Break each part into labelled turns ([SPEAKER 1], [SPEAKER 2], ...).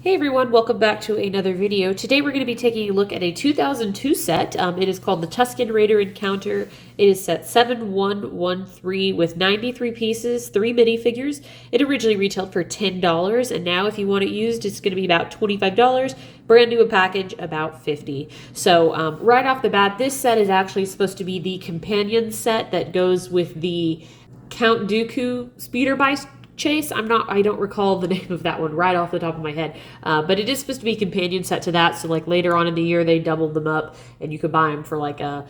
[SPEAKER 1] Hey everyone, welcome back to another video. Today we're going to be taking a look at a 2002 set. It is called the Tusken Raider Encounter. It is set 7113 with 93 pieces, 3 minifigures. It originally retailed for $10, and now if you want it used, it's going to be about $25. Brand new a package, about $50. So right off the bat, this set is actually supposed to be the companion set that goes with the Count Dooku speeder bike chase. I don't recall the name of that one right off the top of my head, but it is supposed to be a companion set to that. So like later on in the year, they doubled them up, and you could buy them for like a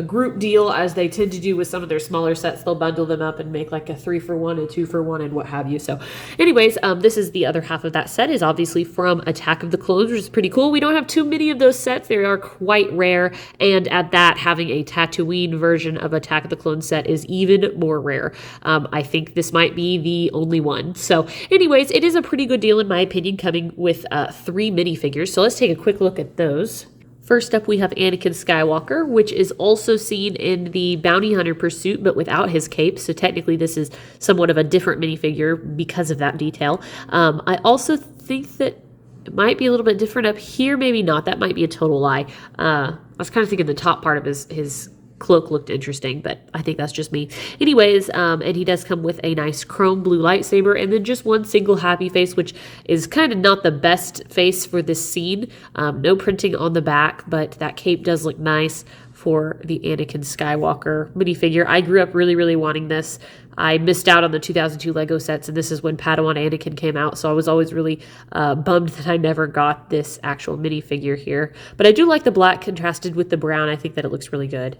[SPEAKER 1] group deal, as they tend to do with some of their smaller sets. They'll bundle them up and make like a 3-for-1, a 2-for-1, and what have you. So anyways, this is the other half of that set, is obviously from Attack of the Clones, which is pretty cool. We don't have too many of those sets. They are quite rare, and at that, having a Tatooine version of Attack of the Clones set is even more rare. I think this might be the only one. So anyways, it is a pretty good deal in my opinion, coming with 3 minifigures. So let's take a quick look at those. First up, we have Anakin Skywalker, which is also seen in the Bounty Hunter Pursuit, but without his cape. So technically this is somewhat of a different minifigure because of that detail. I also think that it might be a little bit different up here. Maybe not. That might be a total lie. I was kind of thinking the top part of his cloak looked interesting, but I think that's just me. Anyways, and he does come with a nice chrome blue lightsaber, and then just one single happy face, which is kind of not the best face for this scene. No printing on the back, but that cape does look nice for the Anakin Skywalker minifigure. I grew up really wanting this. I missed out on the 2002 Lego sets, and this is when Padawan Anakin came out, so I was always really bummed that I never got this actual minifigure here. But I do like the black contrasted with the brown. I think that it looks really good.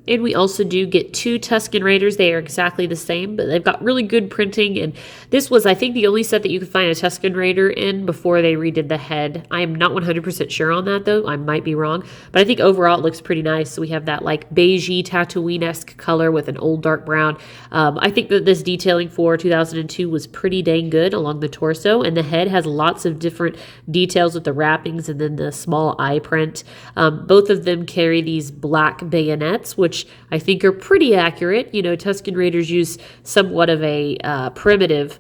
[SPEAKER 1] And we also do get 2 Tusken Raiders. They are exactly the same, but they've got really good printing. And this was, I think, the only set that you could find a Tusken Raider in before they redid the head. I am not 100% sure on that, though. I might be wrong. But I think overall it looks pretty nice. So we have that like beigey Tatooine-esque color with an old dark brown. I think that this detailing for 2002 was pretty dang good along the torso. And the head has lots of different details with the wrappings and then the small eye print. Both of them carry these black bayonets, which I think are pretty accurate. You know, Tusken Raiders use somewhat of a primitive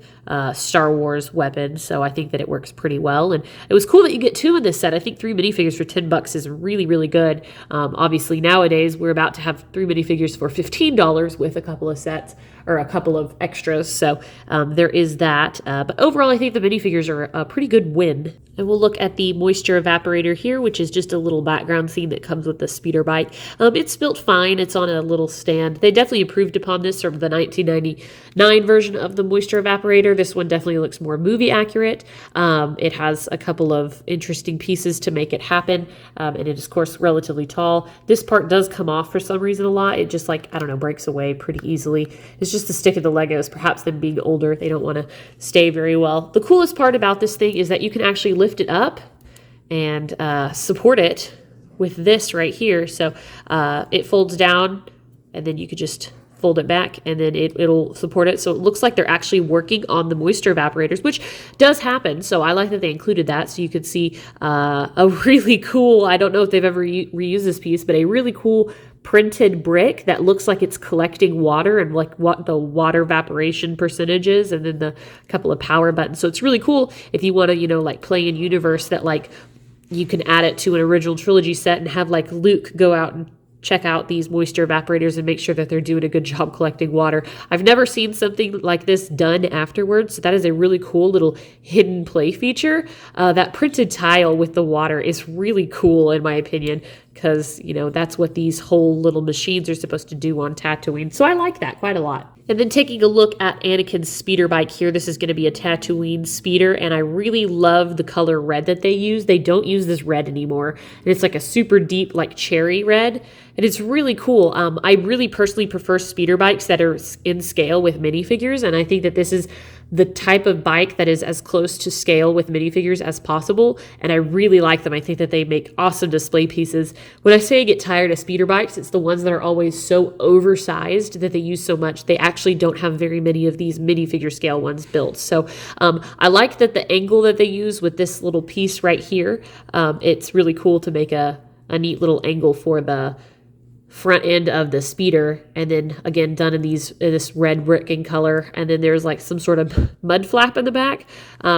[SPEAKER 1] Star Wars weapon, so I think that it works pretty well. And it was cool that you get 2 in this set. I think 3 minifigures for $10 is really good. Obviously nowadays we're about to have 3 minifigures for $15 with a couple of sets or a couple of extras, so there is that. But overall I think the minifigures are a pretty good win. And we'll look at the moisture evaporator here, which is just a little background scene that comes with the speeder bike. It's built fine. It's on a little stand. They definitely improved upon this from the 1999 version of the moisture evaporator. This one definitely looks more movie accurate. It has a couple of interesting pieces to make it happen, and it is, of course, relatively tall. This part does come off for some reason a lot. It just, like, I don't know, breaks away pretty easily. It's just the stick of the Legos. Perhaps them being older, they don't want to stay very well. The coolest part about this thing is that you can actually lift it up and support it with this right here. So it folds down, and then you could just fold it back, and then it'll support it. So it looks like they're actually working on the moisture evaporators, which does happen. So I like that they included that, so you could see a really cool, I don't know if they've ever reused this piece, but a really cool printed brick that looks like it's collecting water and like what the water evaporation percentage is, and then the couple of power buttons. So it's really cool if you want to, you know, like play in universe that like you can add it to an original trilogy set and have like Luke go out and check out these moisture evaporators and make sure that they're doing a good job collecting water. I've never seen something like this done afterwards, so that is a really cool little hidden play feature. That printed tile with the water is really cool in my opinion, because, you know, that's what these whole little machines are supposed to do on Tatooine. So I like that quite a lot. And then taking a look at Anakin's speeder bike here, this is going to be a Tatooine speeder, and I really love the color red that they use. They don't use this red anymore, and it's like a super deep, like cherry red, and it's really cool. I really personally prefer speeder bikes that are in scale with minifigures, and I think that this is the type of bike that is as close to scale with minifigures as possible, and I really like them. I think that they make awesome display pieces. When I say I get tired of speeder bikes, it's the ones that are always so oversized that they use so much. They actually don't have very many of these minifigure scale ones built. So I like that the angle that they use with this little piece right here, it's really cool to make a neat little angle for the front end of the speeder, and then again done in this red brick in color, and then there's like some sort of mud flap in the back.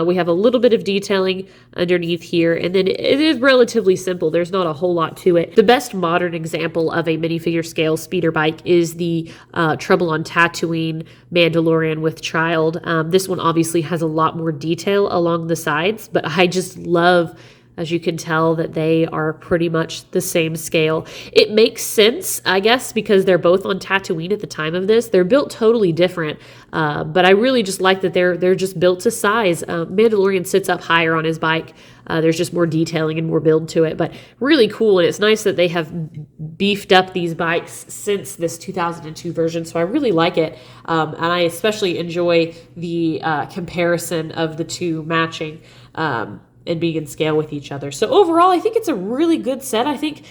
[SPEAKER 1] We have a little bit of detailing underneath here, and then it is relatively simple. There's not a whole lot to it. The best modern example of a minifigure scale speeder bike is the Trouble on Tatooine Mandalorian with Child. This one obviously has a lot more detail along the sides, but I just love, as you can tell, that they are pretty much the same scale. It makes sense, I guess, because they're both on Tatooine at the time of this. They're built totally different, but I really just like that they're just built to size. Mandalorian sits up higher on his bike. There's just more detailing and more build to it, but really cool. And it's nice that they have beefed up these bikes since this 2002 version, so I really like it. And I especially enjoy the comparison of the two matching and being in scale with each other. So overall, I think it's a really good set. I think,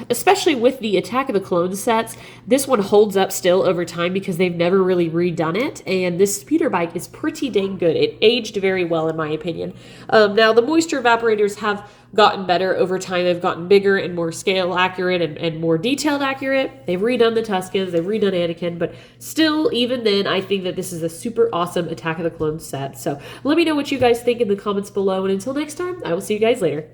[SPEAKER 1] especially with the Attack of the Clones sets, this one holds up still over time because they've never really redone it, and this speeder bike is pretty dang good. It aged very well, in my opinion. Now, the moisture evaporators have gotten better over time. They've gotten bigger and more scale accurate and more detailed accurate. They've redone the Tuskens, they've redone Anakin, but still, even then, I think that this is a super awesome Attack of the Clones set. So let me know what you guys think in the comments below, and until next time, I will see you guys later.